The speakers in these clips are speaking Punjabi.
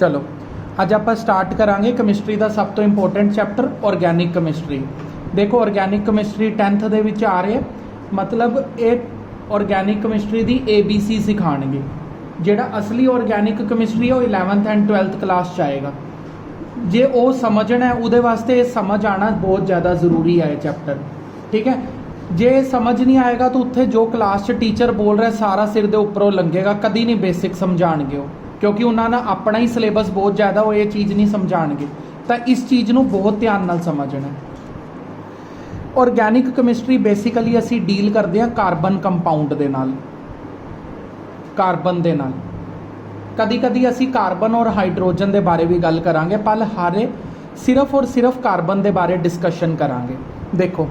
चलो अज आप स्टार्ट करांगे केमिस्ट्री का सब तो इंपोर्टेंट चैप्टर ऑर्गैनिक केमिस्ट्री। देखो ऑर्गैनिक केमिस्ट्री 10th दे विच आ रही है, मतलब एक ऑर्गैनिक केमिस्ट्री की ABC सिखाएंगे। जिहड़ा असली ऑर्गैनिक केमिस्ट्री है वो 11th एंड 12th क्लास च आएगा। जे वो समझना है उहदे वास्ते ये समझ आना बहुत ज़्यादा जरूरी है ये चैप्टर, ठीक है। जे समझ नहीं आएगा तो उत्थे जो क्लास च टीचर बोल रहा है सारा सिर दे उपरों लंघेगा, कदी नहीं बेसिक समझाणगे वो, क्योंकि उन्होंने अपना ही सिलेबस बहुत ज़्यादा वो ये चीज़ नहीं समझाणगे। तो इस चीज़ को बहुत ध्यान नाल समझना है। ऑर्गैनिक केमिस्ट्री बेसिकली असी डील करते हैं कार्बन कंपाउंड दे नाल, कार्बन दे नाल। कदी कदी असी कार्बन और हाइड्रोजन के बारे भी गल करांगे, पर हारे सिर्फ और सिर्फ कार्बन के बारे डिस्कशन करांगे। देखो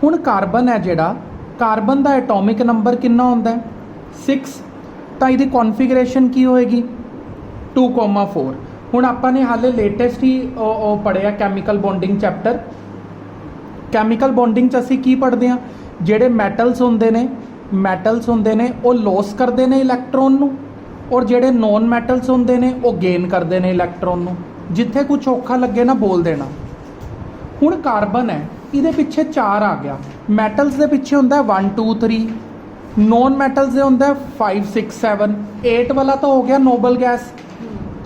हुण कार्बन है जिहड़ा, कार्बन का एटॉमिक नंबर कितना होंदा है 6, तो इसकी कॉन्फिगरेशन की होएगी 2,4। हुण आपां ने हाले लेटेस्ट ही पढ़िया chemical bonding chapter. Chemical bonding च असी की पढ़ते हैं, जिहड़े मैटल्स होंदे ने वो लॉस करते हैं इलैक्ट्रॉन नूं, और जिहड़े नॉन मैटल्स होंदे ने वो गेन करते हैं इलैक्ट्रॉन नूं। जिथे कुछ औखा लगे ना बोल देना। हुण कार्बन है, इहदे पिछे 4 आ गया। मैटल्स दे पिछे होंदा है 1 2 3, नॉन मैटल्स दे होंदा है 5 6 7, 8 वाला तो हो गया नोबल गैस।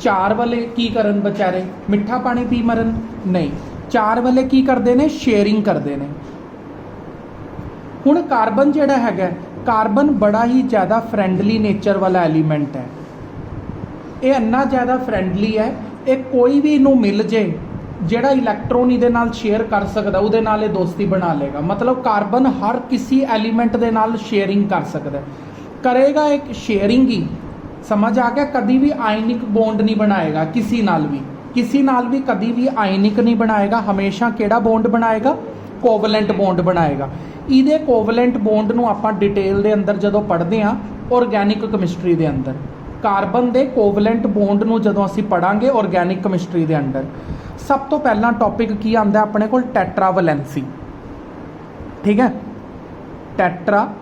4 वाले की करन बेचारे, मिठा पानी पी मरन? नहीं, 4 वाले की करते हैं, शेयरिंग करते हैं। हुण कार्बन जिहड़ा हैगा, कार्बन बड़ा ही ज़्यादा फ्रेंडली नेचर वाला एलीमेंट है। ये इन्ना ज़्यादा फ्रेंडली है, ये कोई भी इनू मिल जाए जिहड़ा इलैक्ट्रॉन इहदे नाल शेयर कर सकदा उहदे नाल ये दोस्ती बना लेगा। मतलब कार्बन हर किसी एलीमेंट दे नाल शेयरिंग कर सकदा है, करेगा एक शेयरिंग ही, समझ आ गया। कभी भी आयनिक बॉन्ड नहीं बनाएगा किसी नाल भी कभी भी आयनिक नहीं बनाएगा। हमेशा केड़ा बॉन्ड बनाएगा? कोवलेंट बॉन्ड बनाएगा। इहदे कोवलेंट बॉन्ड नूं आपां डिटेल दे अंदर जदों पढ़दे हां ऑर्गैनिक केमिस्ट्री दे अंदर, कार्बन दे कोवलेंट बॉन्ड नूं जदों असीं पढ़ांगे ऑर्गैनिक केमिस्ट्री दे अंदर, सब तो पहला टॉपिक की आंदा अपने कोल? टेट्रावैलेंसी, ठीक है। टेट्रावैलेंसी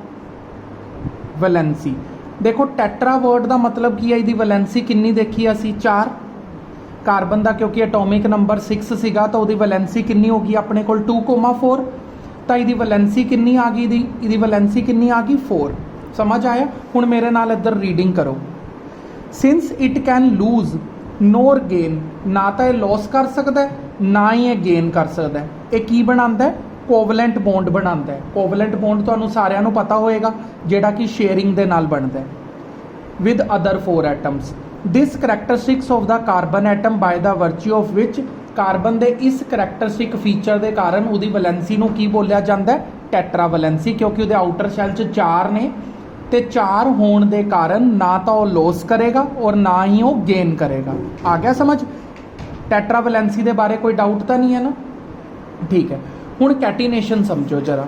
देखो, टेट्रा वर्ड का मतलब की है, इसकी वैलेंसी कितनी देखी असी? 4। कार्बन का क्योंकि एटॉमिक नंबर 6 सीगा तो उसकी वैलेंसी कितनी होगी अपने कोल? 2,4। तो इसकी वैलेंसी कितनी आ गई? इसकी वैलेंसी कितनी आ गई? 4। समझ आया? हुण मेरे नाल इधर रीडिंग करो। Since it can lose NOR gain, ना तो यह लॉस कर सकता है ना ही ये गेन कर सकता है। ये की बनाता है? कोवलेंट बॉन्ड बनाता है। कोवलेंट बॉन्ड तो सारिਆਂ ਨੂੰ पता होएगा, जिहड़ा कि शेयरिंग दे नाल बनता है with other 4 atoms. This characteristics of the carbon atom by the virtue of which, carbon के इस करैक्टरिस्टिक फीचर के कारण उसकी वैलेंसी नूं की बोलिया जाता है? टेट्रावैलेंसी, क्योंकि उसके आउटर शैल च 4 ने, तो 4 होने के कारण ना तो वो लॉस करेगा और ना ही वो गेन करेगा। आ गया समझ? टेट्रावैलेंसी के बारे कोई डाउट तो नहीं है ना? ठीक है। हुण कैटीनेशन समझो जरा,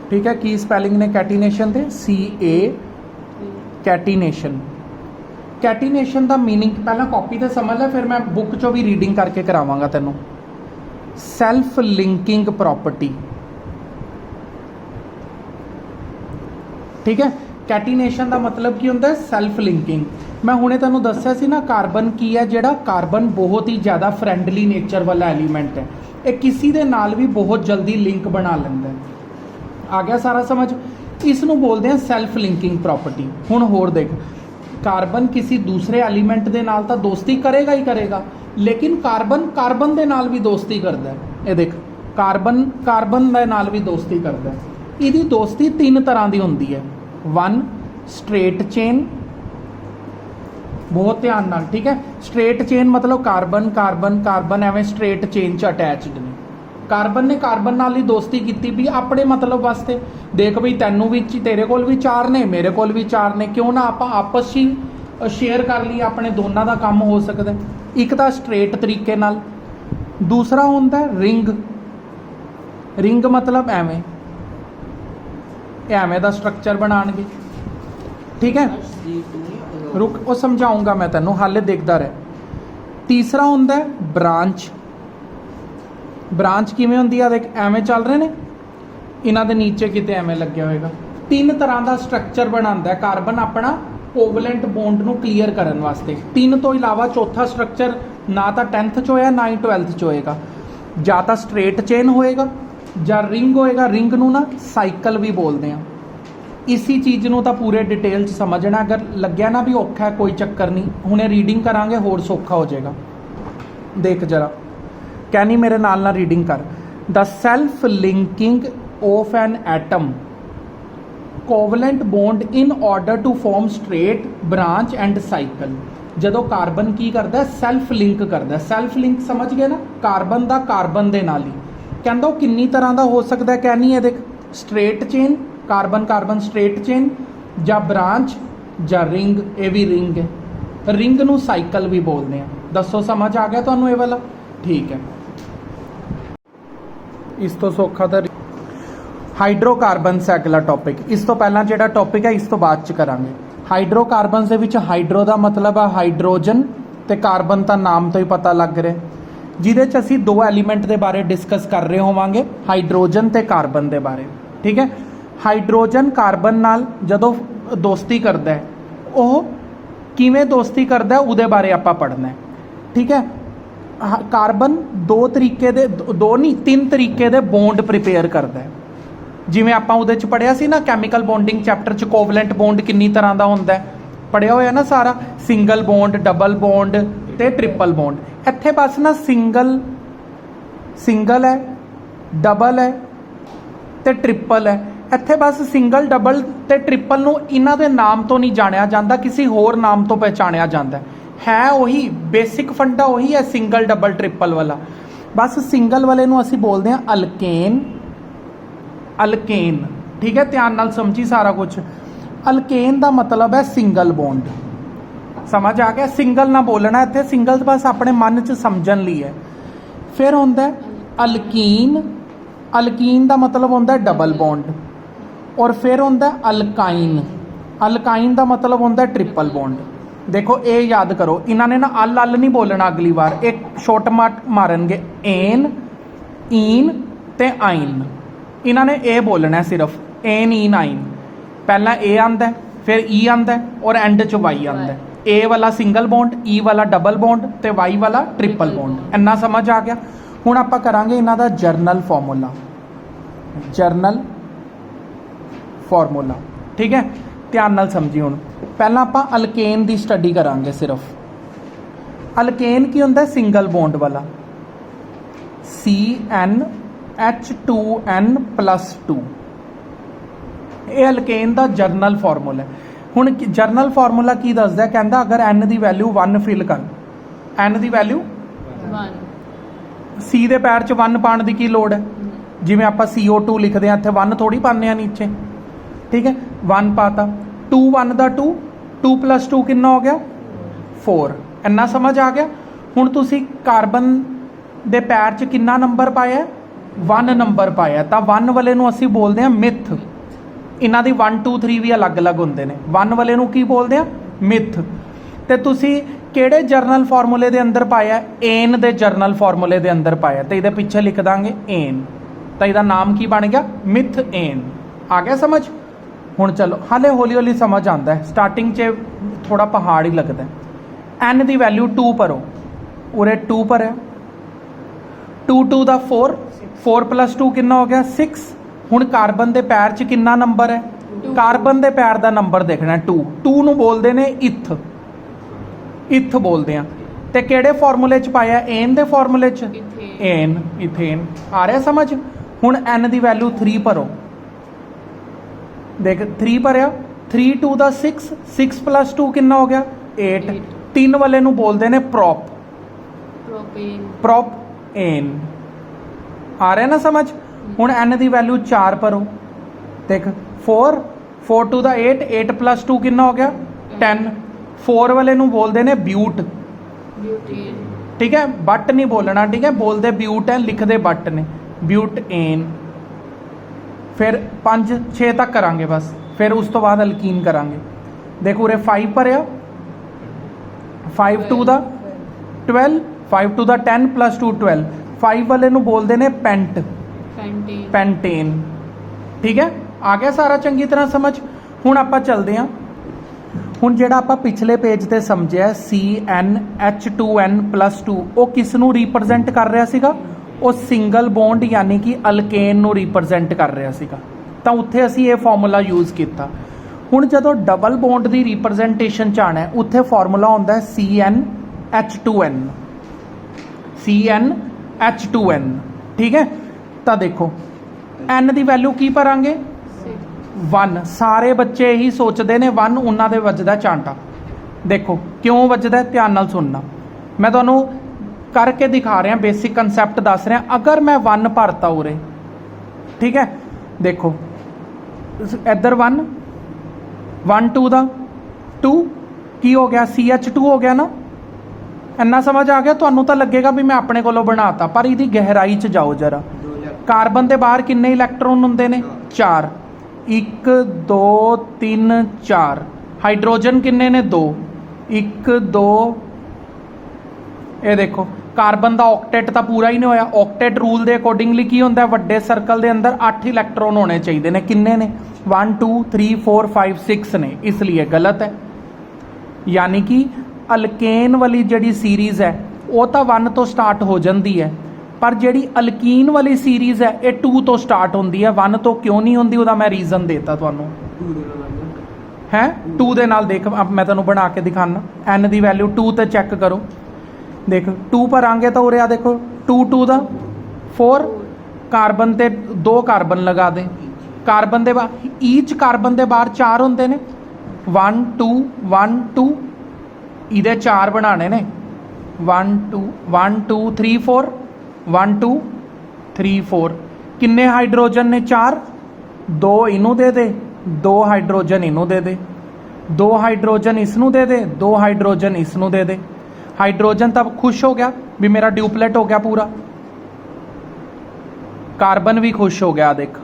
ठीक है। की स्पैलिंग ने कैटीनेशन दे? CA कैटीनेशन। कैटीनेशन का मीनिंग पहला कॉपी तो समझ लै, फिर मैं बुक चो भी रीडिंग करके करावांगा तैनूं। सैल्फ लिंकिंग प्रॉपर्टी, ठीक है। कैटीनेशन का मतलब की होंदा है? Self linking. मैं हुणे तैनूं दस्सिया सी ना, कार्बन की है जिहड़ा, कार्बन बहुत ही ज़्यादा फ्रेंडली नेचर वाला एलीमेंट है। ये किसी दे नाल भी बहुत जल्दी लिंक बना लैंदा है। आ गया सारा समझ? इसनूं बोलते हैं सैल्फ लिंकिंग प्रॉपर्टी। हुण होर देख, कार्बन किसी दूसरे एलीमेंट दे नाल तां दोस्ती करेगा ही करेगा, लेकिन कार्बन कार्बन दे नाल भी दोस्ती करता है। ये देख, कार्बन कार्बन दे नाल भी दोस्ती करता है। इसकी दोस्ती 3 तरह की होंदी है। 1 स्ट्रेट चेन, बहुत ध्यान नाल, ठीक है। स्ट्रेट चेन मतलब कार्बन कार्बन कार्बन एवं स्ट्रेट चेन च अटैचड ने। कार्बन ने कार्बन नाल ही दोस्ती की भी अपने मतलब वास्ते। देख बई तैनू भी, तेरे कोल भी 4 ने, मेरे कोल भी 4 ने, क्यों ना आप आपस ही शेयर कर लिए, अपने दोनों का काम हो सकता है। एक तो स्ट्रेट तरीके नाल, दूसरा होंदा है रिंग। रिंग मतलब एवें एवें दा स्ट्रक्चर बनाणगे, ठीक है। रुक, वो समझाऊंगा मैं तैनूं, हाले देखदा रह। तीसरा होंदा है ब्रांच। ब्रांच किवें होंदी है? देख एवें चल रहे ने, इन्हां दे नीचे किते एवें लग्या होएगा। 3 तरह का स्ट्रक्चर बनांदा है कार्बन अपना ਕੋਵਲੈਂਟ ਬੌਂਡ ਨੂੰ ਕਲੀਅਰ ਕਰਨ ਵਾਸਤੇ। 3 ਤੋਂ ਇਲਾਵਾ ਚੌਥਾ ਸਟਰਕਚਰ ਨਾ ਤਾਂ 10th 'ਚ ਹੋਇਆ ਨਾ ਹੀ 12th 'ਚ ਹੋਏਗਾ। ਜਾਂ ਤਾਂ ਸਟ੍ਰੇਟ ਚੇਨ ਹੋਏਗਾ ਜਾਂ ਰਿੰਗ ਹੋਏਗਾ। ਰਿੰਗ ਨੂੰ ਨਾ ਸਾਈਕਲ ਵੀ ਬੋਲਦੇ ਆ। ਇसी ਚੀਜ਼ ਨੂੰ ਤਾਂ ਪੂਰੇ ਡਿਟੇਲ 'ਚ ਸਮਝਣਾ। ਅਗਰ ਲੱਗਿਆ ਨਾ ਵੀ ਔਖਾ ਹੈ ਕੋਈ ਚੱਕਰ ਨਹੀਂ, ਹੁਣੇ ਰੀਡਿੰਗ ਕਰਾਂਗੇ ਹੋਰ ਸੌਖਾ ਹੋ ਜਾਏਗਾ। ਦੇਖ ਜਰਾ, ਕਹਿਨੀ ਮੇਰੇ ਨਾਲ ਰੀਡਿੰਗ ਕਰ। The self linking of an atom covalent bond in order to form straight branch and cycle. ਜਦੋਂ ਕਾਰਬਨ ਕੀ ਕਰਦਾ, ਸੈਲਫ ਲਿੰਕ ਕਰਦਾ। ਸੈਲਫ ਲਿੰਕ ਸਮਝ ਗਏ ਨਾ, ਕਾਰਬਨ ਦਾ ਕਾਰਬਨ ਦੇ ਨਾਲ ਹੀ। ਕਹਿੰਦਾ ਉਹ ਕਿੰਨੀ ਤਰ੍ਹਾਂ ਦਾ ਹੋ ਸਕਦਾ, ਕਹਿਨੀ ਹੈ ਦੇਖ, straight chain, carbon carbon straight chain, ਜਾਂ ਬ੍ਰਾਂਚ ਜਾਂ ਰਿੰਗ। ਇਹ ਵੀ ਰਿੰਗ ਹੈ। ਰਿੰਗ ਨੂੰ ਸਾਈਕਲ ਵੀ ਬੋਲਦੇ ਆ। ਦੱਸੋ ਸਮਝ ਆ ਗਿਆ ਤੁਹਾਨੂੰ ਇਹ ਵਾਲਾ? ਠੀਕ ਹੈ। ਇਸ ਤੋਂ ਸੌਖਾ ਤਾਂ ਹਾਈਡਰੋਕਾਰਬਨਸ ਹੈ ਅਗਲਾ ਟੌਪਿਕ। ਇਸ ਤੋਂ ਪਹਿਲਾਂ ਜਿਹੜਾ ਟੌਪਿਕ ਹੈ ਇਸ ਤੋਂ ਬਾਅਦ ਚ ਕਰਾਂਗੇ। ਹਾਈਡਰੋਕਾਰਬਨਸ ਦੇ ਵਿੱਚ ਹਾਈਡਰੋ ਦਾ ਮਤਲਬ ਆ ਹਾਈਡਰੋਜਨ, ਤੇ ਕਾਰਬਨ ਤਾਂ ਨਾਮ ਤੋਂ ਹੀ ਪਤਾ ਲੱਗ ਰਿਹਾ, ਜਿਹਦੇ ਚ ਅਸੀਂ ਦੋ ਐਲੀਮੈਂਟ ਦੇ ਬਾਰੇ ਡਿਸਕਸ ਕਰ ਰਹੇ ਹੋਵਾਂਗੇ, ਹਾਈਡਰੋਜਨ ਤੇ ਕਾਰਬਨ ਦੇ ਬਾਰੇ। ਠੀਕ ਹੈ। ਹਾਈਡਰੋਜਨ ਕਾਰਬਨ ਨਾਲ ਜਦੋਂ ਦੋਸਤੀ ਕਰਦਾ ਹੈ, ਉਹ ਕਿਵੇਂ ਦੋਸਤੀ ਕਰਦਾ ਉਹਦੇ ਬਾਰੇ ਆਪਾਂ ਪੜ੍ਹਨਾ ਹੈ। ਠੀਕ ਹੈ। ਕਾਰਬਨ ਦੋ ਨਹੀਂ 3 ਤਰੀਕੇ ਦੇ ਬੌਂਡ ਪ੍ਰੀਪੇਅਰ ਕਰਦਾ ਹੈ। ਜਿਵੇਂ ਆਪਾਂ ਉਹਦੇ ਚ ਪੜਿਆ ਸੀ ਨਾ ਕੈਮੀਕਲ ਬੌਂਡਿੰਗ ਚੈਪਟਰ ਚ, ਕੋਵਲੈਂਟ ਬੌਂਡ ਕਿੰਨੀ ਤਰ੍ਹਾਂ ਦਾ ਹੁੰਦਾ ਹੈ, ਪੜਿਆ ਹੋਇਆ ਨਾ ਸਾਰਾ। ਸਿੰਗਲ ਬੌਂਡ, ਡਬਲ ਬੌਂਡ ਤੇ ਟ੍ਰਿਪਲ ਬੌਂਡ। ਇੱਥੇ ਬਸ ਨਾ ਸਿੰਗਲ ਹੈ, ਡਬਲ ਹੈ ਤੇ ਟ੍ਰਿਪਲ ਹੈ। ਇੱਥੇ ਬਸ ਸਿੰਗਲ, ਡਬਲ ਤੇ ਟ੍ਰਿਪਲ ਨੂੰ ਇਹਨਾਂ ਦੇ ਨਾਮ ਤੋਂ ਨਹੀਂ ਜਾਣਿਆ ਜਾਂਦਾ, ਕਿਸੇ ਹੋਰ ਨਾਮ ਤੋਂ ਪਹਿਚਾਣਿਆ ਜਾਂਦਾ ਹੈ। ਉਹੀ ਬੇਸਿਕ ਫੰਡਾ ਉਹੀ ਹੈ, ਸਿੰਗਲ, ਡਬਲ, ਟ੍ਰਿਪਲ ਵਾਲਾ। ਬਸ ਸਿੰਗਲ ਵਾਲੇ ਨੂੰ ਅਸੀਂ ਬੋਲਦੇ ਹਾਂ ਅਲਕੇਨ। ਠੀਕ ਹੈ, ਧਿਆਨ ਨਾਲ ਸਮਝੀ ਸਾਰਾ ਕੁਝ। ਅਲਕੇਨ ਦਾ ਮਤਲਬ ਹੈ ਸਿੰਗਲ ਬੌਂਡ। ਸਮਝ ਆ ਗਿਆ? ਸਿੰਗਲ ਨਾ ਬੋਲਣਾ ਇੱਥੇ, ਸਿੰਗਲ ਬਸ ਆਪਣੇ ਮਨ 'ਚ ਸਮਝਣ ਲਈ ਹੈ। ਫਿਰ ਹੁੰਦਾ ਅਲਕੀਨ। ਅਲਕੀਨ ਦਾ ਮਤਲਬ ਹੁੰਦਾ ਡਬਲ ਬੌਂਡ। ਔਰ ਫਿਰ ਹੁੰਦਾ ਅਲਕਾਈਨ। ਅਲਕਾਈਨ ਦਾ ਮਤਲਬ ਹੁੰਦਾ ਟ੍ਰਿਪਲ ਬੌਂਡ। ਦੇਖੋ ਇਹ ਯਾਦ ਕਰੋ, ਇਹਨਾਂ ਨੇ ਨਾ ਅਲ ਨਹੀਂ ਬੋਲਣਾ ਅਗਲੀ ਵਾਰ, ਇੱਕ ਸ਼ੋਰਟ ਮਾਰਨਗੇ, ਏਨ, ਈਨ ਤੇ ਆਈਨ। ਇਹਨਾਂ ਨੇ ਇਹ ਬੋਲਣਾ ਸਿਰਫ, ਏਨ, ਈਨ, ਆਈਨ। ਪਹਿਲਾਂ ਏ ਆਂਦਾ, ਫਿਰ ਈ ਆਂਦਾ ਔਰ ਐਂਡ 'ਚ ਵਾਈ ਆਂਦਾ। ਏ ਵਾਲਾ ਸਿੰਗਲ ਬੌਂਡ, ਈ ਵਾਲਾ ਡਬਲ ਬੌਂਡ ਤੇ ਵਾਈ ਵਾਲਾ ਟ੍ਰਿਪਲ ਬੌਂਡ। ਇੰਨਾ ਸਮਝ ਆ ਗਿਆ? ਹੁਣ ਆਪਾਂ ਕਰਾਂਗੇ ਇਹਨਾਂ ਦਾ ਜਰਨਲ ਫਾਰਮੂਲਾ। ਠੀਕ ਹੈ, ਧਿਆਨ ਨਾਲ ਸਮਝੀ। ਹੁਣ ਪਹਿਲਾਂ ਆਪਾਂ ਅਲਕੇਨ ਦੀ ਸਟੱਡੀ ਕਰਾਂਗੇ ਸਿਰਫ। ਅਲਕੇਨ ਕੀ ਹੁੰਦਾ? ਸਿੰਗਲ ਬੌਂਡ ਵਾਲਾ, CnH2n+2। ਇਹ ਅਲਕੇਨ ਦਾ ਜਰਨਲ ਫਾਰਮੂਲਾ ਹੈ। ਹੁਣ ਜਰਨਲ ਫਾਰਮੂਲਾ ਕੀ ਦੱਸਦਾ? ਕਹਿੰਦਾ ਅਗਰ n ਦੀ ਵੈਲਿਊ 1 ਫਿਲ ਕਰ, n ਦੀ ਵੈਲਿਊ 1, C ਦੇ ਪੈਰ 'ਚ 1 ਪਾਉਣ ਦੀ ਕੀ ਲੋੜ ਹੈ? ਜਿਵੇਂ ਆਪਾਂ CO2 ਲਿਖਦੇ ਹਾਂ, ਇੱਥੇ 1 ਥੋੜੀ ਪਾਉਂਦੇ ਆ ਨੀਚੇ। ਠੀਕ ਹੈ, 1 ਪਾਤਾ। 2 1 ਦਾ 2, 2 + 2 ਕਿੰਨਾ ਹੋ ਗਿਆ? 4। ਇੰਨਾ ਸਮਝ ਆ ਗਿਆ? ਹੁਣ ਤੁਸੀਂ ਕਾਰਬਨ ਦੇ ਪੈਰ 'ਚ ਕਿੰਨਾ ਨੰਬਰ ਪਾਇਆ? 1 ਨੰਬਰ ਪਾਇਆ। ਤਾਂ 1 ਵਾਲੇ ਨੂੰ ਅਸੀਂ ਬੋਲਦੇ ਹਾਂ ਮਿਥ। ਇਹਨਾਂ ਦੀ 1 2 3 ਵੀ ਅਲੱਗ-ਅਲੱਗ ਹੁੰਦੇ ਨੇ। 1 ਵਾਲੇ ਨੂੰ ਕੀ ਬੋਲਦੇ ਆ? ਮਿਥ। ਤੇ ਤੁਸੀਂ ਕਿਹੜੇ ਜਰਨਲ ਫਾਰਮੂਲੇ ਦੇ ਅੰਦਰ ਪਾਇਆ? ਏਨ ਦੇ ਜਰਨਲ ਫਾਰਮੂਲੇ ਦੇ ਅੰਦਰ ਪਾਇਆ। ਤੇ ਇਹਦੇ ਪਿੱਛੇ ਲਿਖ ਦਾਂਗੇ ਏਨ। ਤਾਂ ਇਹਦਾ ਨਾਮ ਕੀ ਬਣ ਗਿਆ? ਮਿਥ ਏਨ। ਆ ਗਿਆ ਸਮਝ? ਹੁਣ ਚਲੋ, ਹਾਲੇ ਹੌਲੀ ਹੌਲੀ ਸਮਝ ਆਉਂਦਾ ਹੈ, ਸਟਾਰਟਿੰਗ 'ਚ ਥੋੜਾ ਪਹਾੜ ਹੀ ਲੱਗਦਾ। n ਦੀ ਵੈਲਿਊ 2 ਭਰੋ, ਉਰੇ 2 ਭਰਿਆ। 2 ਦਾ 4, 4 + 2 ਕਿੰਨਾ ਹੋ ਗਿਆ? 6। ਹੁਣ ਕਾਰਬਨ ਦੇ ਪੈਰ 'ਚ ਕਿੰਨਾ ਨੰਬਰ ਹੈ? ਕਾਰਬਨ ਦੇ ਪੈਰ ਦਾ ਨੰਬਰ ਦੇਖਣਾ 2। 2 ਨੂੰ ਬੋਲਦੇ ਨੇ ਇਥ ਬੋਲਦੇ ਆ। ਤੇ ਕਿਹੜੇ ਫਾਰਮੂਲੇ 'ਚ ਪਾਇਆ? ਏਨ ਦੇ ਫਾਰਮੂਲੇ 'ਚ, ਏਨ, ਇਥੇਨ। ਆ ਰਿਹਾ ਸਮਝ? ਹੁਣ n ਦੀ ਵੈਲਿਊ 3 ਭਰੋ। ਦੇਖ 3 ਭਰਿਆ। 3 2 ਦਾ 6, 6 + 2 ਕਿੰਨਾ ਹੋ ਗਿਆ? 8। 3 ਵਾਲੇ ਨੂੰ ਬੋਲਦੇ ਨੇ ਪ੍ਰੋਪੇਨ। ਆ ਰਿਹਾ ਨਾ ਸਮਝ? ਹੁਣ n ਦੀ ਵੈਲਿਊ 4 ਭਰੋ। ਦੇਖ 4 2 ਦਾ 8, 8 + 2 ਕਿੰਨਾ ਹੋ ਗਿਆ? 10। 4 ਵਾਲੇ ਨੂੰ ਬੋਲਦੇ ਨੇ ਬਿਊਟੇਨ। ਠੀਕ ਹੈ, ਬਟ ਨਹੀਂ ਬੋਲਣਾ। ਠੀਕ ਹੈ, ਬੋਲਦੇ ਬਿਊਟ ਹੈ, ਲਿਖਦੇ ਬਟ ਨੇ, ਬਿਊਟੇਨ। ਫਿਰ 5 6 ਤੱਕ ਕਰਾਂਗੇ ਬਸ, ਫਿਰ ਉਸ ਤੋਂ ਬਾਅਦ ਅਲਕੀਨ ਕਰਾਂਗੇ। ਦੇਖੋ ਉਰੇ 5 ਭਰਿਆ। 5 2 ਦਾ 12, 5 2 ਦਾ 10 + 2 12। 5 ਵਾਲੇ ਨੂੰ ਬੋਲਦੇ ਨੇ ਪੈਂਟੇਨ। ਠੀਕ ਹੈ, ਆ ਗਿਆ ਸਾਰਾ ਚੰਗੀ ਤਰ੍ਹਾਂ ਸਮਝ? ਹੁਣ ਆਪਾਂ ਚੱਲਦੇ ਹਾਂ ਹੁਣ ਜਿਹੜਾ ਆਪਾਂ ਪਿਛਲੇ ਪੇਜ ਤੇ ਸਮਝਿਆ CnH2n+2 ਉਹ ਕਿਸ ਨੂੰ ਰਿਪਰੈਜ਼ੈਂਟ ਕਰ ਰਿਹਾ ਸੀਗਾ? ਉਹ ਸਿੰਗਲ ਬੌਂਡ ਯਾਨੀ ਕਿ ਅਲਕੇਨ ਨੂੰ ਰਿਪਰੈਜ਼ੈਂਟ ਕਰ ਰਿਹਾ ਸੀਗਾ, ਤਾਂ ਉੱਥੇ ਅਸੀਂ ਇਹ ਫਾਰਮੂਲਾ ਯੂਜ਼ ਕੀਤਾ। ਹੁਣ ਜਦੋਂ ਡਬਲ ਬੌਂਡ ਦੀ ਰਿਪਰੈਜ਼ੈਂਟੇਸ਼ਨ ਚ ਆਣਾ ਹੈ, ਉੱਥੇ ਫਾਰਮੂਲਾ ਹੁੰਦਾ ਹੈ CnH2n, CnH2n, ਠੀਕ ਹੈ। ਤਾਂ ਦੇਖੋ n ਦੀ ਵੈਲਿਊ ਕੀ ਭਰਾਂਗੇ? 1। ਸਾਰੇ ਬੱਚੇ ਇਹੀ ਸੋਚਦੇ ਨੇ 1 ਉਹਨਾਂ ਦੇ ਵੱਜਦਾ ਚਾਂਟਾ। ਦੇਖੋ ਕਿਉਂ ਵੱਜਦਾ, ਧਿਆਨ ਨਾਲ ਸੁਣਨਾ। ਮੈਂ ਤੁਹਾਨੂੰ ਕਰਕੇ ਦਿਖਾ ਰਿਹਾ, ਬੇਸਿਕ ਕਨਸੈਪਟ ਦੱਸ ਰਿਹਾ। ਅਗਰ ਮੈਂ 1 ਭਰਤਾ ਉਰੇ, ਠੀਕ ਹੈ, ਦੇਖੋ ਇੱਧਰ 1 1 2 ਦਾ 2 ਕੀ ਹੋ ਗਿਆ? CH2 ਹੋ ਗਿਆ ਨਾ। ਇੰਨਾ ਸਮਝ ਆ ਗਿਆ ਤੁਹਾਨੂੰ? ਤਾਂ ਲੱਗੇਗਾ ਵੀ ਮੈਂ ਆਪਣੇ ਕੋਲੋਂ ਬਣਾਤਾ, ਪਰ ਇਹਦੀ ਗਹਿਰਾਈ 'ਚ ਜਾਓ ਜਰਾ। ਕਾਰਬਨ ਦੇ ਬਾਹਰ ਕਿੰਨੇ ਇਲੈਕਟ੍ਰੋਨ ਹੁੰਦੇ ਨੇ? 4। 1 2 3 4। ਹਾਈਡਰੋਜਨ ਕਿੰਨੇ ਨੇ? 2। 1 2। ਇਹ ਦੇਖੋ ਕਾਰਬਨ ਦਾ ਆਕਟੇਟ ਤਾਂ ਪੂਰਾ ਹੀ ਨਹੀਂ ਹੋਇਆ। ਆਕਟੇਟ ਰੂਲ ਦੇ ਅਕੋਰਡਿੰਗਲੀ ਕੀ ਹੁੰਦਾ? ਵੱਡੇ ਸਰਕਲ ਦੇ ਅੰਦਰ 8 ਇਲੈਕਟ੍ਰੋਨ ਹੋਣੇ ਚਾਹੀਦੇ ਨੇ। ਕਿੰਨੇ ਨੇ? 1 2 3 4 5 6 ਨੇ, ਇਸ ਲਈ ਗਲਤ ਹੈ। ਯਾਨੀ ਕਿ ਅਲਕੇਨ ਵਾਲੀ ਜਿਹੜੀ ਸੀਰੀਜ਼ ਹੈ ਉਹ ਤਾਂ 1 ਤੋਂ ਸਟਾਰਟ ਹੋ ਜਾਂਦੀ ਹੈ, ਪਰ ਜਿਹੜੀ ਅਲਕੀਨ ਵਾਲੀ ਸੀਰੀਜ਼ ਹੈ ਇਹ 2 ਤੋਂ ਸਟਾਰਟ ਹੁੰਦੀ ਹੈ। 1 ਤੋਂ ਕਿਉਂ ਨਹੀਂ ਹੁੰਦੀ, ਉਹਦਾ ਮੈਂ ਰੀਜ਼ਨ ਦੇਤਾ ਤੁਹਾਨੂੰ ਹੈ। 2 ਦੇ ਨਾਲ ਦੇਖ, ਮੈਂ ਤੁਹਾਨੂੰ ਬਣਾ ਕੇ ਦਿਖਾਣਾ। n ਦੀ ਵੈਲਿਊ 2 ਤੇ ਚੈੱਕ ਕਰੋ। ਦੇਖ 2 ਭਰਾਂਗੇ ਤਾਂ ਉਰੇ ਆ ਦੇਖੋ 2 2 ਦਾ 4। ਕਾਰਬਨ ਤੇ 2 ਕਾਰਬਨ ਲਗਾ ਦੇ। ਕਾਰਬਨ ਦੇ ਬਾਹਰ ਈਚ ਕਾਰਬਨ ਦੇ ਬਾਹਰ 4 ਹੁੰਦੇ ਨੇ। 1 2 1 2, ਇਹਦੇ 4 ਬਣਾਣੇ ਨੇ। 1 2 1 2 3 4 1 2 3 4। ਕਿੰਨੇ ਹਾਈਡਰੋਜਨ ਨੇ? 4। 2 ਇਹਨੂੰ ਦੇ ਦੇ, 2 ਹਾਈਡਰੋਜਨ ਇਹਨੂੰ ਦੇ ਦੇ, 2 ਹਾਈਡਰੋਜਨ ਇਸ ਨੂੰ ਦੇ ਦੇ, 2 ਹਾਈਡਰੋਜਨ ਇਸ ਨੂੰ ਦੇ ਦੇ। ਹਾਈਡਰੋਜਨ ਤਾਂ ਖੁਸ਼ ਹੋ ਗਿਆ ਵੀ ਮੇਰਾ ਡਿਊਪਲੇਟ ਹੋ ਗਿਆ ਪੂਰਾ। ਕਾਰਬਨ ਵੀ ਖੁਸ਼ ਹੋ ਗਿਆ। ਦੇਖ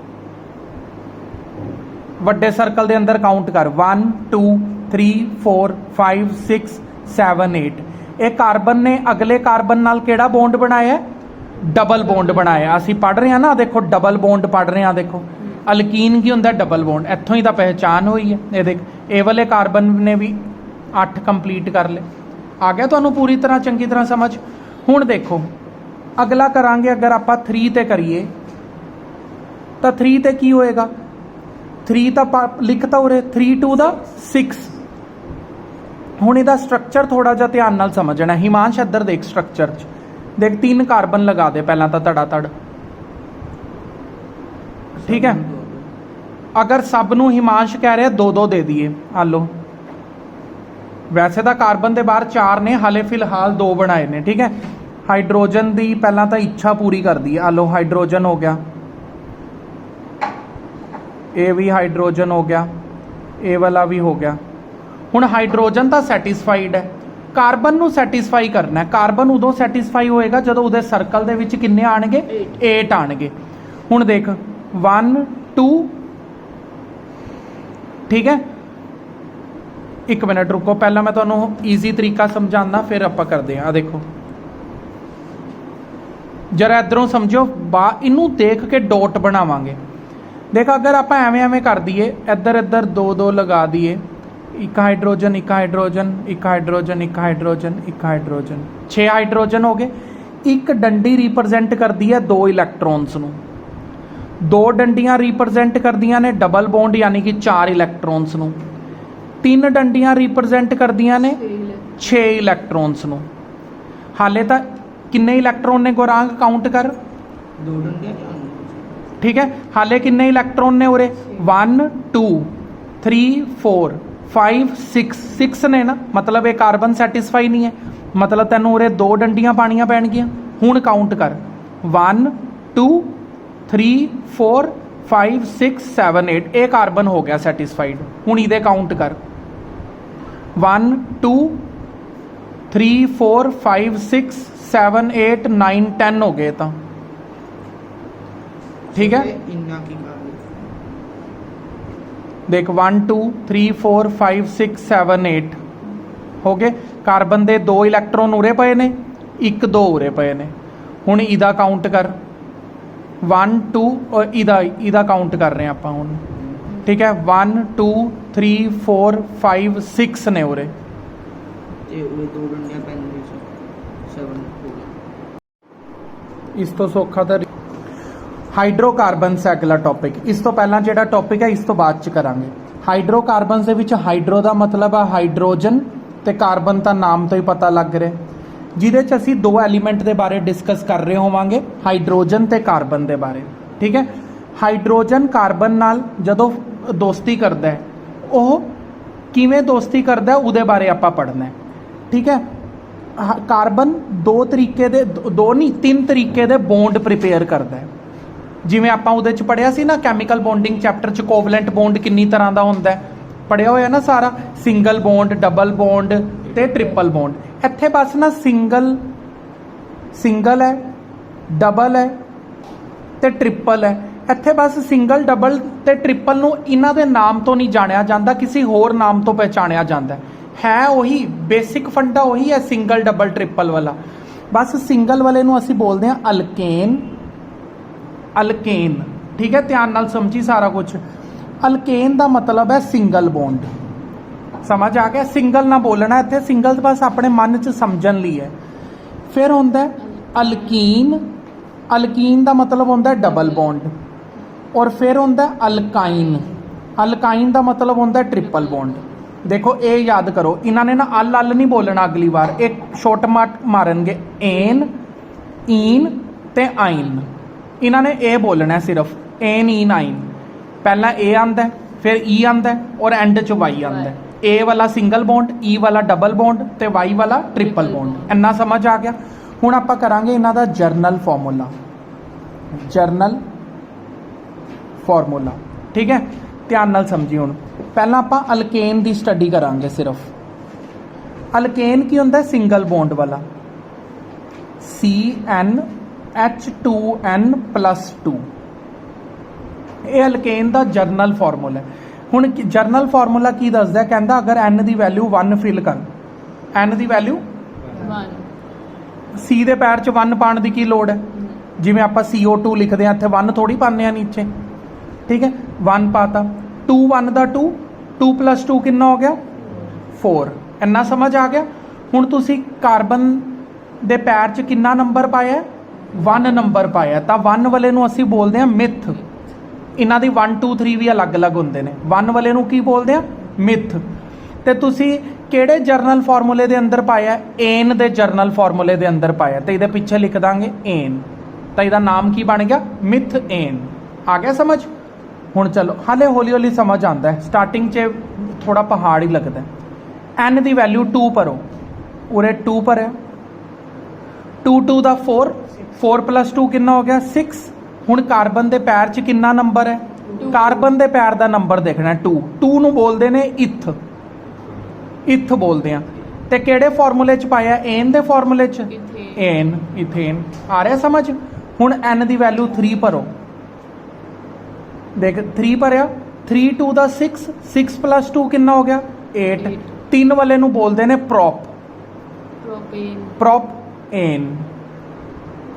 ਵੱਡੇ ਸਰਕਲ ਦੇ ਅੰਦਰ ਕਾਊਂਟ ਕਰ। 1 2 3 4 5 6 7 8। ਇਹ ਕਾਰਬਨ ਨੇ ਅਗਲੇ ਕਾਰਬਨ ਨਾਲ ਕਿਹੜਾ ਬੌਂਡ ਬਣਾਇਆ? ਡਬਲ ਬੌਂਡ ਬਣਾਇਆ। ਅਸੀਂ ਪੜ੍ਹ ਰਹੇ ਹਾਂ ਨਾ, ਦੇਖੋ ਡਬਲ ਬੌਂਡ ਪੜ੍ਹ ਰਹੇ ਹਾਂ। ਦੇਖੋ ਅਲਕੀਨ ਕੀ ਹੁੰਦਾ? Double bond. ਇੱਥੋਂ ਹੀ ਤਾਂ ਪਹਿਚਾਨ ਹੋਈ ਹੈ। ਇਹ ਦੇਖ ਇਹ ਵਾਲੇ ਕਾਰਬਨ ਨੇ ਵੀ 8 ਕੰਪਲੀਟ ਕਰ ਲਏ। ਆ ਗਿਆ ਤੁਹਾਨੂੰ ਪੂਰੀ ਤਰ੍ਹਾਂ ਚੰਗੀ ਤਰ੍ਹਾਂ ਸਮਝ? ਹੁਣ ਦੇਖੋ ਅਗਲਾ ਕਰਾਂਗੇ। ਅਗਰ ਆਪਾਂ 3 ਤੇ ਕਰੀਏ ਤਾਂ 3 ਤੇ ਕੀ ਹੋਏਗਾ? 3 ਤਾਂ ਲਿਖਤਾ ਉਰੇ 3 2 ਦਾ 6। ਹੁਣ ਇਹਦਾ ਸਟਰਕਚਰ ਥੋੜਾ ਜਿਹਾ ਧਿਆਨ ਨਾਲ ਸਮਝਣਾ। ਹਿਮਾਂਸ਼ ਇੱਧਰ ਦੇਖ ਸਟਰਕਚਰ 'ਚ ਦੇਖ 3 ਕਾਰਬਨ ਲਗਾ ਦੇ ਪਹਿਲਾਂ ਤਾਂ ਧੜਾ ਧੜ, ਠੀਕ ਹੈ। ਅਗਰ ਸਭ ਨੂੰ ਹਿਮਾਂਸ਼ ਕਹਿ ਰਿਹਾ 2 2 ਦੇ ਦਈਏ। ਆ ਲੋ, ਵੈਸੇ ਤਾਂ ਕਾਰਬਨ ਦੇ ਬਾਹਰ 4 ਨੇ, ਹਾਲੇ ਫਿਲਹਾਲ 2 ਬਣਾਏ ਨੇ, ਠੀਕ ਹੈ। ਹਾਈਡਰੋਜਨ ਦੀ ਪਹਿਲਾਂ ਤਾਂ ਇੱਛਾ ਪੂਰੀ ਕਰਦੀ ਹੈ। ਆ ਲੋ ਹਾਈਡਰੋਜਨ ਹੋ ਗਿਆ, ਇਹ ਵੀ ਹਾਈਡਰੋਜਨ ਹੋ ਗਿਆ, ਇਹ ਵਾਲਾ ਵੀ ਹੋ ਗਿਆ। ਹੁਣ ਹਾਈਡਰੋਜਨ ਤਾਂ ਸੈਟੀਸਫਾਈਡ ਹੈ, ਕਾਰਬਨ ਨੂੰ ਸੈਟੀਸਫਾਈ ਕਰਨਾ ਹੈ। ਕਾਰਬਨ ਉਦੋਂ ਸੈਟੀਸਫਾਈ ਹੋਏਗਾ ਜਦੋਂ ਉਹਦੇ ਸਰਕਲ ਦੇ ਵਿੱਚ ਕਿੰਨੇ ਆਣਗੇ? 8 ਆਣਗੇ। ਹੁਣ ਦੇਖ 1 2, ਠੀਕ ਹੈ। ਇੱਕ ਮਿੰਟ ਰੁਕੋ, ਪਹਿਲਾਂ ਮੈਂ ਤੁਹਾਨੂੰ ਈਜ਼ੀ ਤਰੀਕਾ ਸਮਝਾਉਂਦਾ, ਫਿਰ ਆਪਾਂ ਕਰਦੇ ਹਾਂ। ਆ ਦੇਖੋ ਜਰਾ ਇਧਰੋਂ ਸਮਝੋ, ਇਹਨੂੰ ਦੇਖ ਕੇ ਡੋਟ ਬਣਾਵਾਂਗੇ। ਦੇਖ ਅਗਰ ਆਪਾਂ ਐਵੇਂ ਐਵੇਂ ਕਰ ਦਈਏ, ਇੱਧਰ ਇੱਧਰ 2 2 ਲਗਾ ਦਈਏ, 1 hydrogen 1 hydrogen 1 hydrogen 1 hydrogen 1 hydrogen, 6 hydrogen ਹੋ ਗਏ। ਇੱਕ ਡੰਡੀ ਰਿਪਰੈਜ਼ੈਂਟ ਕਰਦੀ ਹੈ 2 ਇਲੈਕਟ੍ਰੋਨਸ ਨੂੰ, 2 ਡੰਡੀਆਂ ਰਿਪਰੈਜ਼ੈਂਟ ਕਰਦੀਆਂ ਨੇ ਡਬਲ ਬੌਂਡ ਯਾਨੀ ਕਿ 4 ਇਲੈਕਟ੍ਰੋਨਸ ਨੂੰ, 3 ਡੰਡੀਆਂ ਰਿਪਰੈਜ਼ੈਂਟ ਕਰਦੀਆਂ ਨੇ 6 ਇਲੈਕਟ੍ਰੋਨਸ ਨੂੰ। ਹਾਲੇ ਤਾਂ ਕਿੰਨੇ ਇਲੈਕਟ੍ਰੋਨ ਨੇ ਗੌਰਾਂਗ? ਕਾਊਂਟ ਕਰ। 2 ਡੰਡੀਆਂ, ਠੀਕ ਹੈ। ਹਾਲੇ ਕਿੰਨੇ ਇਲੈਕਟ੍ਰੋਨ ਨੇ ਉਰੇ? 1 2 3 4 5 6 ਨੇ ਨਾ, ਮਤਲਬ ਇਹ ਕਾਰਬਨ ਸੈਟੀਸਫਾਈ ਨਹੀਂ ਹੈ, ਮਤਲਬ ਤੈਨੂੰ ਉਰੇ 2 ਡੰਡੀਆਂ ਪਾਣੀਆਂ ਪੈਣਗੀਆਂ। ਹੁਣ ਕਾਊਂਟ ਕਰ 1 2 3 4 5 6 7 8, ਇਹ ਕਾਰਬਨ ਹੋ ਗਿਆ ਸੈਟੀਸਫਾਈਡ। ਹੁਣ ਇਹਦੇ ਕਾਊਂਟ ਕਰ 1 2 3 4 5 6 7 8 9 10 ਹੋ ਗਏ ਤਾਂ, ਠੀਕ ਹੈ। ਇੰਨਾ ਕੀ ਕਰ ਦੇਖ 1 2 3 4 5 6 7 8 ਹੋ ਗਏ। ਕਾਰਬਨ ਦੇ 2 ਇਲੈਕਟ੍ਰੋਨ ਉਰੇ ਪਏ ਨੇ, 1 2 ਉਰੇ ਪਏ ਨੇ। ਹੁਣ ਇਹਦਾ ਕਾਊਂਟ ਕਰ 1 2, ਇਹਦਾ ਕਾਊਂਟ ਕਰ ਰਹੇ ਆਪਾਂ ਹੁਣ ठीक है 1 2 3 4 5 6 ने उरे ਤੇ ਉਹ ਦੋ ਡੰਡੀਆਂ ਪੈਂਦੇ ਸੀ 7 ਹੋ ਗਿਆ। ਇਸ ਤੋਂ ਸੌਖਾ ਤਾਂ ਹਾਈਡਰੋਕਾਰਬਨਸ ਹੈ ਅਗਲਾ ਟੌਪਿਕ। ਇਸ ਤੋਂ ਪਹਿਲਾਂ ਜਿਹੜਾ ਟੌਪਿਕ ਹੈ ਇਸ ਤੋਂ ਬਾਅਦ ਚ ਕਰਾਂਗੇ। ਹਾਈਡਰੋਕਾਰਬਨਸ ਦੇ ਵਿੱਚ ਹਾਈਡਰੋ ਦਾ ਮਤਲਬ ਆ ਹਾਈਡਰੋਜਨ ਤੇ ਕਾਰਬਨ ਤਾਂ ਨਾਮ ਤੋਂ ਹੀ ਪਤਾ ਲੱਗ ਰਿਹਾ, ਜਿਹਦੇ ਚ ਅਸੀਂ ਦੋ ਐਲੀਮੈਂਟ ਦੇ ਬਾਰੇ ਡਿਸਕਸ ਕਰ ਰਹੇ ਹੋਵਾਂਗੇ, ਹਾਈਡਰੋਜਨ ਤੇ ਕਾਰਬਨ ਦੇ ਬਾਰੇ। ਠੀਕ ਹੈ, ਹਾਈਡਰੋਜਨ ਕਾਰਬਨ ਨਾਲ ਜਦੋਂ ਦੋਸਤੀ ਕਰਦਾ ਹੈ, ਉਹ ਕਿਵੇਂ ਦੋਸਤੀ ਕਰਦਾ ਹੈ ਉਹਦੇ ਬਾਰੇ ਆਪਾਂ ਪੜ੍ਹਨਾ ਹੈ। ਠੀਕ ਹੈ, ਕਾਰਬਨ ਦੋ ਤਰੀਕੇ ਦੇ, ਦੋ ਨਹੀਂ ਤਿੰਨ ਤਰੀਕੇ ਦੇ ਬੌਂਡ ਪ੍ਰੀਪੇਅਰ ਕਰਦਾ ਹੈ। ਜਿਵੇਂ ਆਪਾਂ ਉਹਦੇ ਚ ਪੜਿਆ ਸੀ ਨਾ ਕੈਮੀਕਲ ਬੌਂਡਿੰਗ ਚੈਪਟਰ ਚ, ਕੋਵਲੈਂਟ ਬੌਂਡ ਕਿੰਨੀ ਤਰ੍ਹਾਂ ਦਾ ਹੁੰਦਾ ਹੈ, ਪੜਿਆ ਹੋਇਆ ਨਾ ਸਾਰਾ, ਸਿੰਗਲ ਬੌਂਡ, ਡਬਲ ਬੌਂਡ ਤੇ ਟ੍ਰਿਪਲ ਬੌਂਡ। ਇੱਥੇ ਬਸ ਨਾ ਸਿੰਗਲ ਹੈ, ਡਬਲ ਹੈ ਤੇ ਟ੍ਰਿਪਲ ਹੈ। ਇੱਥੇ ਬਸ ਸਿੰਗਲ, ਡਬਲ ਤੇ ਟ੍ਰਿਪਲ ਨੂੰ ਇਹਨਾਂ ਦੇ ਨਾਮ ਤੋਂ ਨਹੀਂ ਜਾਣਿਆ ਜਾਂਦਾ, ਕਿਸੇ ਹੋਰ ਨਾਮ ਤੋਂ ਪਹਿਚਾਣਿਆ ਜਾਂਦਾ ਹੈ। ਉਹੀ ਬੇਸਿਕ ਫੰਡਾ ਉਹੀ ਹੈ, ਸਿੰਗਲ, ਡਬਲ, ਟ੍ਰਿਪਲ ਵਾਲਾ। ਬਸ ਸਿੰਗਲ ਵਾਲੇ ਨੂੰ ਅਸੀਂ ਬੋਲਦੇ ਹਾਂ ਅਲਕੇਨ। ਅਲਕੇਨ, ਠੀਕ ਹੈ, ਧਿਆਨ ਨਾਲ ਸਮਝੀ ਸਾਰਾ ਕੁਝ। ਅਲਕੇਨ ਦਾ ਮਤਲਬ ਹੈ ਸਿੰਗਲ ਬੌਂਡ। ਸਮਝ ਆ ਗਿਆ? ਸਿੰਗਲ ਨਾ ਬੋਲਣਾ ਇੱਥੇ, ਸਿੰਗਲ ਬਸ ਆਪਣੇ ਮਨ 'ਚ ਸਮਝਣ ਲਈ ਹੈ। ਫਿਰ ਹੁੰਦਾ ਹੈ ਅਲਕੀਨ। ਅਲਕੀਨ ਦਾ ਮਤਲਬ ਹੁੰਦਾ ਹੈ ਡਬਲ ਬੌਂਡ। ਔਰ ਫਿਰ ਹੁੰਦਾ ਅਲਕਾਈਨ। ਅਲਕਾਈਨ ਦਾ ਮਤਲਬ ਹੁੰਦਾ ਟ੍ਰਿਪਲ ਬੌਂਡ। ਦੇਖੋ ਇਹ ਯਾਦ ਕਰੋ, ਇਹਨਾਂ ਨੇ ਨਾ ਅਲ ਨਹੀਂ ਬੋਲਣਾ ਅਗਲੀ ਵਾਰ, ਇੱਕ ਛੋਟ ਮਾਰਨਗੇ, ਏਨ, ਈਨ ਤੇ ਆਈਨ। ਇਹਨਾਂ ਨੇ ਇਹ ਬੋਲਣਾ ਸਿਰਫ, ਏਨ, ਈਨ, ਆਈਨ। ਪਹਿਲਾਂ ਏ ਆਂਦਾ, ਫਿਰ ਈ ਆਂਦਾ ਔਰ ਐਂਡ 'ਚ ਵਾਈ ਆਂਦਾ। ਏ ਵਾਲਾ ਸਿੰਗਲ ਬੌਂਡ, ਈ ਵਾਲਾ ਡਬਲ ਬੌਂਡ ਤੇ ਵਾਈ ਵਾਲਾ ਟ੍ਰਿਪਲ ਬੌਂਡ। ਇੰਨਾ ਸਮਝ ਆ ਗਿਆ? ਹੁਣ ਆਪਾਂ ਕਰਾਂਗੇ ਇਹਨਾਂ ਦਾ ਜਰਨਲ ਫਾਰਮੂਲਾ। ਜਰਨਲ ਫਾਰਮੂਲਾ, ਠੀਕ ਹੈ, ਧਿਆਨ ਨਾਲ ਸਮਝੀ। ਹੁਣ ਪਹਿਲਾਂ ਆਪਾਂ ਅਲਕੇਨ ਦੀ ਸਟੱਡੀ ਕਰਾਂਗੇ ਸਿਰਫ। ਅਲਕੇਨ ਕੀ ਹੁੰਦਾ? ਸਿੰਗਲ ਬੌਂਡ ਵਾਲਾ, CnH2n+2। ਇਹ ਅਲਕੇਨ ਦਾ ਜਰਨਲ ਫਾਰਮੂਲਾ ਹੈ। ਹੁਣ ਜਰਨਲ ਫਾਰਮੂਲਾ ਕੀ ਦੱਸਦਾ? ਕਹਿੰਦਾ ਅਗਰ n ਦੀ ਵੈਲਿਊ 1 ਫਿਲ ਕਰ, n ਦੀ ਵੈਲਿਊ 1, C ਦੇ ਪੈਰ 'ਚ 1 ਪਾਉਣ ਦੀ ਕੀ ਲੋੜ ਹੈ? ਜਿਵੇਂ ਆਪਾਂ CO2 ਲਿਖਦੇ ਹਾਂ, ਇੱਥੇ 1 ਥੋੜੀ ਪਾਉਂਦੇ ਆ ਨੀਚੇ। ਠੀਕ ਹੈ, 1 ਪਾਤਾ, 2 1 ਦਾ 2, 2 + 2 ਕਿੰਨਾ ਹੋ ਗਿਆ? 4। ਇੰਨਾ ਸਮਝ ਆ ਗਿਆ? ਹੁਣ ਤੁਸੀਂ ਕਾਰਬਨ ਦੇ ਪੈਰ 'ਚ ਕਿੰਨਾ ਨੰਬਰ ਪਾਇਆ? 1 ਨੰਬਰ ਪਾਇਆ, ਤਾਂ 1 ਵਾਲੇ ਨੂੰ ਅਸੀਂ ਬੋਲਦੇ ਹਾਂ ਮਿਥ। ਇਹਨਾਂ ਦੀ 1 2 3 ਵੀ ਅਲੱਗ-ਅਲੱਗ ਹੁੰਦੇ ਨੇ। 1 ਵਾਲੇ ਨੂੰ ਕੀ ਬੋਲਦੇ ਆ? ਮਿਥ। ਤੇ ਤੁਸੀਂ ਕਿਹੜੇ ਜਰਨਲ ਫਾਰਮੂਲੇ ਦੇ ਅੰਦਰ ਪਾਇਆ? ਏਨ ਦੇ ਜਰਨਲ ਫਾਰਮੂਲੇ ਦੇ ਅੰਦਰ ਪਾਇਆ, ਤੇ ਇਹਦੇ ਪਿੱਛੇ ਲਿਖ ਦਾਂਗੇ ਏਨ। ਤਾਂ ਇਹਦਾ ਨਾਮ ਕੀ ਬਣ ਗਿਆ? ਮਿਥ ਏਨ। ਆ ਗਿਆ ਸਮਝ? ਹੁਣ ਚਲੋ, ਹਾਲੇ ਹੌਲੀ ਹੌਲੀ ਸਮਝ ਆਉਂਦਾ ਹੈ, ਸਟਾਰਟਿੰਗ 'ਚ ਥੋੜਾ ਪਹਾੜ ਹੀ ਲੱਗਦਾ। n ਦੀ ਵੈਲਿਊ 2 ਭਰੋ, ਉਰੇ 2 ਭਰਿਆ, 2 2 ਦਾ 4, 4 + 2 ਕਿੰਨਾ ਹੋ ਗਿਆ? 6। ਹੁਣ ਕਾਰਬਨ ਦੇ ਪੈਰ 'ਚ ਕਿੰਨਾ ਨੰਬਰ ਹੈ? ਕਾਰਬਨ ਦੇ ਪੈਰ ਦਾ ਨੰਬਰ ਦੇਖਣਾ 2। 2 ਨੂੰ ਬੋਲਦੇ ਨੇ ਇਥ, ਇਥ ਬੋਲਦੇ ਆ। ਤੇ ਕਿਹੜੇ ਫਾਰਮੂਲੇ 'ਚ ਪਾਇਆ? ਏਨ ਦੇ ਫਾਰਮੂਲੇ 'ਚ, ਏਨ, ਇਥੇਨ। ਆ ਰਿਹਾ ਸਮਝ? ਹੁਣ n ਦੀ ਵੈਲਿਊ 3 ਭਰੋ, ਦੇਖ 3 ਭਰਿਆ, 3 2 ਦਾ 6, 6 + 2 ਕਿੰਨਾ ਹੋ ਗਿਆ? 8। 3 ਵਾਲੇ ਨੂੰ ਬੋਲਦੇ ਨੇ ਪ੍ਰੋਪ, ਪ੍ਰੋਪ ਏਨ।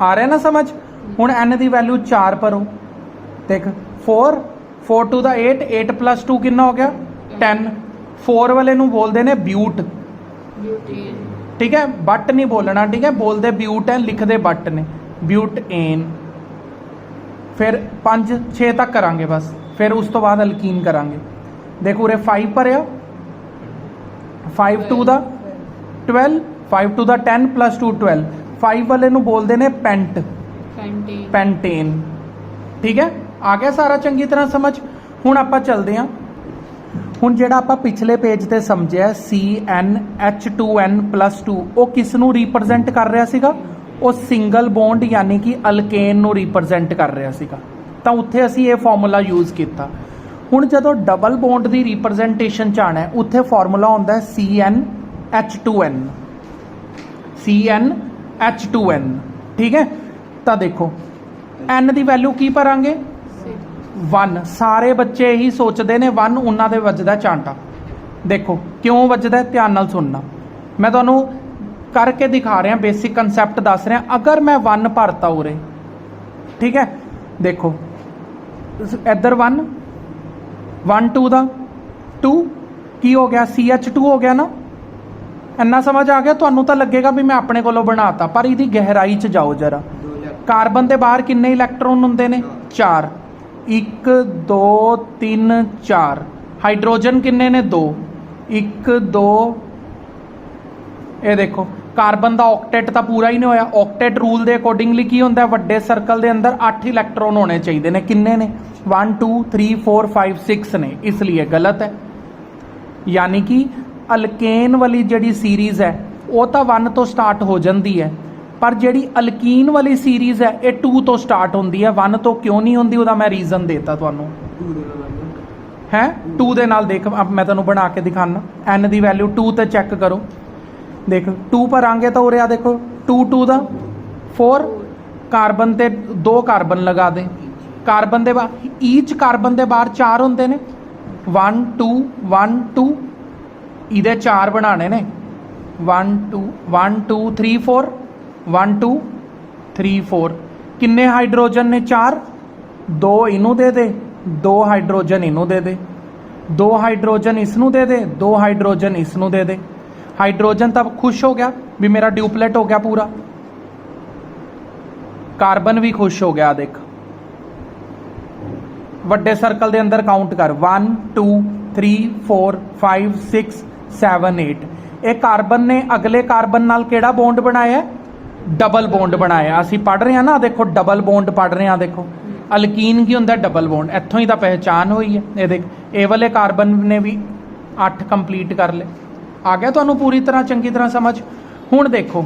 ਆ ਰਿਹਾ ਨਾ ਸਮਝ? ਹੁਣ n ਦੀ ਵੈਲਿਊ 4 ਭਰੋ, ਦੇਖ 4, 4 2 ਦਾ 8, 8 + 2 ਕਿੰਨਾ ਹੋ ਗਿਆ? 10। 4 ਵਾਲੇ ਨੂੰ ਬੋਲਦੇ ਨੇ ਬਿਊਟ, ਠੀਕ ਹੈ, ਬਟ ਨਹੀਂ ਬੋਲਣਾ, ਠੀਕ ਹੈ, ਬੋਲਦੇ ਬਿਊਟ ਹੈ, ਲਿਖਦੇ ਬਟ ਨੇ, ਬਿਊਟ ਏਨ। ਫਿਰ 5 6 ਤੱਕ ਕਰਾਂਗੇ ਬਸ, ਫਿਰ ਉਸ ਤੋਂ ਬਾਅਦ ਅਲਕੀਨ ਕਰਾਂਗੇ। ਦੇਖੋ ਉਰੇ 5 ਭਰਿਆ, 5 2 ਦਾ 12, 5 2 ਦਾ 10 + 2 12। 5 ਵਾਲੇ ਨੂੰ ਬੋਲਦੇ ਨੇ ਪੈਂਟ, ਪੈਂਟੇਨ। ਠੀਕ ਹੈ, ਆ ਗਿਆ ਸਾਰਾ ਚੰਗੀ ਤਰ੍ਹਾਂ ਸਮਝ? ਹੁਣ ਆਪਾਂ ਚੱਲਦੇ ਹਾਂ। ਹੁਣ ਜਿਹੜਾ ਆਪਾਂ ਪਿਛਲੇ ਪੇਜ ਤੇ ਸਮਝਿਆ CnH2n+2, ਉਹ ਕਿਸ ਨੂੰ ਰਿਪਰੈਜ਼ੈਂਟ ਕਰ ਰਿਹਾ ਸੀਗਾ? ਉਹ ਸਿੰਗਲ ਬੌਂਡ ਯਾਨੀ ਕਿ ਅਲਕੇਨ ਨੂੰ ਰਿਪਰੈਜ਼ੈਂਟ ਕਰ ਰਿਹਾ ਸੀਗਾ, ਤਾਂ ਉੱਥੇ ਅਸੀਂ ਇਹ ਫਾਰਮੂਲਾ ਯੂਜ਼ ਕੀਤਾ। ਹੁਣ ਜਦੋਂ ਡਬਲ ਬੌਂਡ ਦੀ ਰਿਪਰੈਜ਼ੈਂਟੇਸ਼ਨ ਚ ਆਣਾ ਹੈ, ਉੱਥੇ ਫਾਰਮੂਲਾ ਹੁੰਦਾ ਹੈ CnH2n, CnH2n। ਠੀਕ ਹੈ, ਤਾਂ ਦੇਖੋ n ਦੀ ਵੈਲਿਊ ਕੀ ਭਰਾਂਗੇ? 1। ਸਾਰੇ ਬੱਚੇ ਇਹੀ ਸੋਚਦੇ ਨੇ 1 ਉਹਨਾਂ ਦੇ ਵੱਜਦਾ ਚਾਂਟਾ। ਦੇਖੋ ਕਿਉਂ ਵੱਜਦਾ, ਧਿਆਨ ਨਾਲ ਸੁਣਨਾ। ਮੈਂ ਤੁਹਾਨੂੰ ਕਰਕੇ ਦਿਖਾ ਰਿਹਾ, ਬੇਸਿਕ ਕਨਸੈਪਟ ਦੱਸ ਰਿਹਾ। ਅਗਰ ਮੈਂ 1 ਭਰਤਾ ਉਰੇ, ਠੀਕ ਹੈ, ਦੇਖੋ ਇੱਧਰ 1, 1 2 ਦਾ 2 ਕੀ ਹੋ ਗਿਆ CH2 ਹੋ ਗਿਆ ਨਾ। ਇੰਨਾ ਸਮਝ ਆ ਗਿਆ ਤੁਹਾਨੂੰ ਤਾਂ ਲੱਗੇਗਾ ਵੀ ਮੈਂ ਆਪਣੇ ਕੋਲੋਂ ਬਣਾਤਾ, ਪਰ ਇਹਦੀ ਗਹਿਰਾਈ 'ਚ ਜਾਓ ਜਰਾ। 2 इलेक्ट्रॉन ਕਾਰਬਨ ਦੇ ਬਾਹਰ ਕਿੰਨੇ ਇਲੈਕਟ੍ਰੋਨ ਹੁੰਦੇ ਨੇ 4 1 2 3 4 ਹਾਈਡਰੋਜਨ ਕਿੰਨੇ ਨੇ 2 1 2 ਇਹ ਦੇਖੋ ਕਾਰਬਨ ਦਾ ਆਕਟੇਟ ਤਾਂ ਪੂਰਾ ਹੀ ਨਹੀਂ ਹੋਇਆ। ਆਕਟੇਟ ਰੂਲ ਦੇ ਅਕੋਰਡਿੰਗਲੀ ਕੀ ਹੁੰਦਾ ਵੱਡੇ ਸਰਕਲ ਦੇ ਅੰਦਰ 8 ਇਲੈਕਟ੍ਰੋਨ ਹੋਣੇ ਚਾਹੀਦੇ ਨੇ। ਕਿੰਨੇ ਨੇ 1 2 3 4 5 6 ਨੇ, ਇਸ ਲਈ ਗਲਤ ਹੈ। ਯਾਨੀ ਕਿ ਅਲਕੇਨ ਵਾਲੀ ਜਿਹੜੀ ਸੀਰੀਜ਼ ਹੈ ਉਹ ਤਾਂ 1 ਤੋਂ ਸਟਾਰਟ ਹੋ ਜਾਂਦੀ ਹੈ, ਪਰ ਜਿਹੜੀ ਅਲਕੀਨ ਵਾਲੀ ਸੀਰੀਜ਼ ਹੈ ਇਹ 2 ਤੋਂ ਸਟਾਰਟ ਹੁੰਦੀ ਹੈ। 1 ਤੋਂ ਕਿਉਂ ਨਹੀਂ ਹੁੰਦੀ ਉਹਦਾ ਮੈਂ ਰੀਜ਼ਨ ਦੇਤਾ ਤੁਹਾਨੂੰ 2 ਦੇ ਨਾਲ ਹੈ। 2 ਦੇ ਨਾਲ ਦੇਖ ਅਬ ਮੈਂ ਤੁਹਾਨੂੰ ਬਣਾ ਕੇ ਦਿਖਾਣਾ। n ਦੀ ਵੈਲਿਊ 2 ਤੇ ਚੈੱਕ ਕਰੋ, ਦੇਖ 2 ਭਰਾਂਗੇ ਤਾਂ ਉਰੇ ਆ ਦੇਖੋ 2 2 ਦਾ 4 ਕਾਰਬਨ ਤੇ 2 ਕਾਰਬਨ ਲਗਾ ਦੇ। ਕਾਰਬਨ ਦੇ ਬਾਹਰ ਈਚ ਕਾਰਬਨ ਦੇ ਬਾਹਰ 4 ਹੁੰਦੇ ਨੇ 1 2 1 2 ਇਹਦੇ 4 ਬਣਾਣੇ ਨੇ 1 2 1 2 3 4 1 2 3 4 ਕਿੰਨੇ ਹਾਈਡਰੋਜਨ ਨੇ 4 2 ਇਹਨੂੰ ਦੇ ਦੇ 2 ਹਾਈਡਰੋਜਨ ਇਹਨੂੰ ਦੇ ਦੇ 2 ਹਾਈਡਰੋਜਨ ਇਸ ਨੂੰ ਦੇ ਦੇ 2 ਹਾਈਡਰੋਜਨ ਇਸ ਨੂੰ ਦੇ ਦੇ। ਹਾਈਡਰੋਜਨ ਤਾਂ ਖੁਸ਼ ਹੋ ਗਿਆ ਵੀ ਮੇਰਾ ਡਿਊਪਲੇਟ ਹੋ ਗਿਆ ਪੂਰਾ। ਕਾਰਬਨ ਵੀ ਖੁਸ਼ ਹੋ ਗਿਆ ਦੇਖ। ਵੱਡੇ ਸਰਕਲ ਦੇ ਅੰਦਰ ਕਾਊਂਟ ਕਰ 1 2 3 4 5 6 7 8 ਇਹ ਕਾਰਬਨ ਨੇ ਅਗਲੇ ਕਾਰਬਨ ਨਾਲ ਕਿਹੜਾ ਬੌਂਡ ਬਣਾਇਆ ਡਬਲ ਬੌਂਡ ਬਣਾਇਆ। ਅਸੀਂ ਪੜ ਰਹੇ ਹਾਂ ਨਾ ਦੇਖੋ ਡਬਲ ਬੌਂਡ ਪੜ ਰਹੇ ਹਾਂ ਦੇਖੋ ਅਲਕੀਨ ਕੀ ਹੁੰਦਾ ਡਬਲ ਬੌਂਡ, ਇੱਥੋਂ ਹੀ ਤਾਂ ਪਹਿਚਾਨ ਹੋਈ ਹੈ। ਇਹ ਦੇਖ ਇਹ ਵਾਲੇ ਕਾਰਬਨ ਨੇ ਵੀ 8 ਕੰਪਲੀਟ ਕਰ ਲਏ। ਆ ਗਿਆ ਤੁਹਾਨੂੰ ਪੂਰੀ ਤਰ੍ਹਾਂ ਚੰਗੀ ਤਰ੍ਹਾਂ ਸਮਝ। ਹੁਣ ਦੇਖੋ